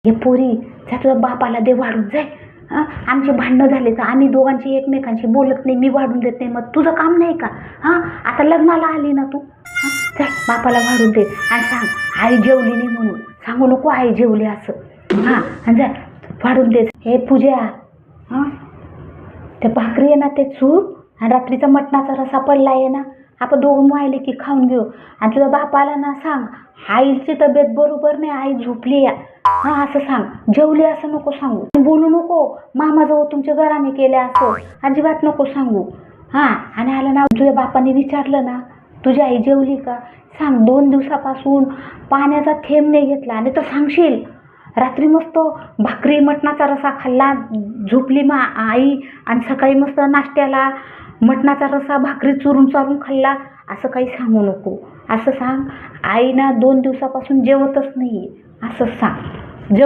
हे पोरी जा तुझ्या बापाला दे वाढून जाय. आमचे भांडणं झाले तर आम्ही दोघांची एकमेकांशी बोलत नाही, मी वाढून देत नाही, मग तुझं काम नाही का? आता लग्नाला आली ना तू, जा बापाला वाढून दे आणि सांग आई जेवली नाही म्हणून. सांगू नको आई जेवली असं. आणि जा वाढून दे. हे पूजा, ते भाकरी आहे ना ते चूर आणि रात्रीचा मटणाचा रसा पडला आहे ना, आपण दोघं वाहिले की खाऊन घेऊ. आणि तुझ्या बापाला ना सांग आईची तब्येत बरोबर नाही, आई झोपली या. असं सांग, जेवली असं नको सांगू. बोलू नको मामाजवळ तुमच्या घराने केल्या असं अजिबात नको सांगू. आणि आलं ना तुझ्या बापाने विचारलं ना तुझी आई जेवली का, सांग 2 दिवसापासून पाण्याचा थेंब नाही घेतला. आणि तर सांगशील रात्री मस्त भाकरी मटणाचा रसा खाल्ला, झोपली आई, आणि सकाळी मस्त नाश्त्याला मटणाचा रसा भाकरी चुरून चारून खाल्ला, असं काही सांगू नको. असं सांग आई ना 2 दिवसापासून जेवतच नाही असं सांग.